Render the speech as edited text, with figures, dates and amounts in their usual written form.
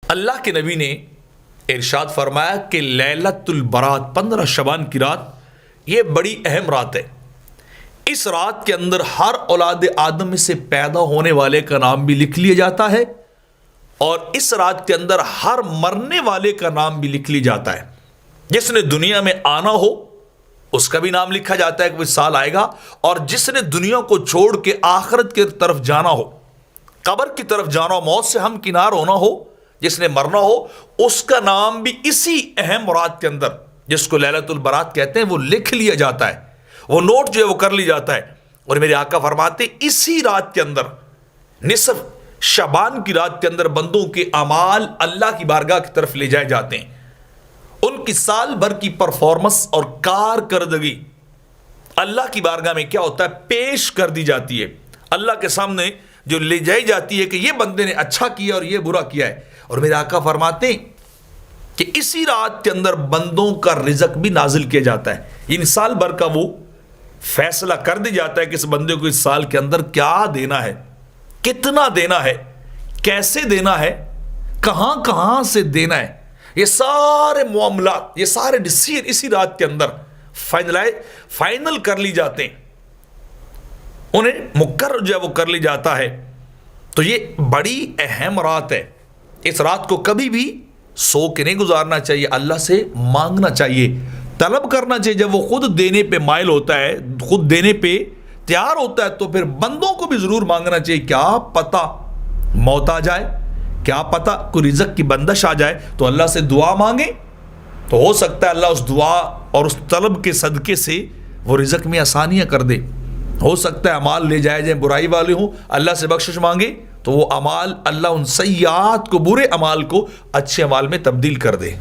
اللہ کے نبی نے ارشاد فرمایا کہ لیلۃ البرات 15 شعبان کی رات یہ بڑی اہم رات ہے. اس رات کے اندر ہر اولاد آدم سے پیدا ہونے والے کا نام بھی لکھ لیا جاتا ہے اور اس رات کے اندر ہر مرنے والے کا نام بھی لکھ لیا جاتا ہے. جس نے دنیا میں آنا ہو اس کا بھی نام لکھا جاتا ہے کہ وہ سال آئے گا، اور جس نے دنیا کو چھوڑ کے آخرت کی طرف جانا ہو، قبر کی طرف جانا ہو، موت سے ہم کنار ہونا ہو، جس نے مرنا ہو، اس کا نام بھی اسی اہم رات کے اندر جس کو لیلۃ البرات کہتے ہیں وہ لکھ لیا جاتا ہے، وہ نوٹ جو ہے وہ کر لیا جاتا ہے. اور میرے آقا فرماتے اسی رات کے اندر، نصف شعبان کی رات کے اندر بندوں کے اعمال اللہ کی بارگاہ کی طرف لے جائے جاتے ہیں. ان کی سال بھر کی پرفارمنس اور کارکردگی اللہ کی بارگاہ میں کیا ہوتا ہے، پیش کر دی جاتی ہے. اللہ کے سامنے جو لے جائی جاتی ہے کہ یہ بندے نے اچھا کیا اور یہ برا کیا ہے. اور میرے آقا فرماتے ہیں کہ اسی رات کے اندر بندوں کا رزق بھی نازل کیا جاتا ہے. ان سال بھر کا وہ فیصلہ کر دی جاتا ہے کہ اس بندے کو اس سال کے اندر کیا دینا ہے، کتنا دینا ہے، کیسے دینا ہے، کہاں کہاں سے دینا ہے. یہ سارے معاملات، یہ سارے ڈیسیژن اسی رات کے اندر فائنل کر لی جاتے ہیں، انہیں مقرر جو ہے وہ کر لی جاتا ہے. تو یہ بڑی اہم رات ہے. اس رات کو کبھی بھی سو کے نہیں گزارنا چاہیے، اللہ سے مانگنا چاہیے، طلب کرنا چاہیے. جب وہ خود دینے پہ مائل ہوتا ہے، خود دینے پہ تیار ہوتا ہے، تو پھر بندوں کو بھی ضرور مانگنا چاہیے. کیا پتہ موت آ جائے، کیا پتہ کوئی رزق کی بندش آ جائے، تو اللہ سے دعا مانگیں تو ہو سکتا ہے اللہ اس دعا اور اس طلب کے صدقے سے وہ رزق میں آسانیاں کر دے. ہو سکتا ہے اعمال لے جائے جائیں، برائی والے ہوں، اللہ سے بخشش مانگے تو وہ اعمال اللہ ان سیئات کو، برے اعمال کو اچھے اعمال میں تبدیل کر دے.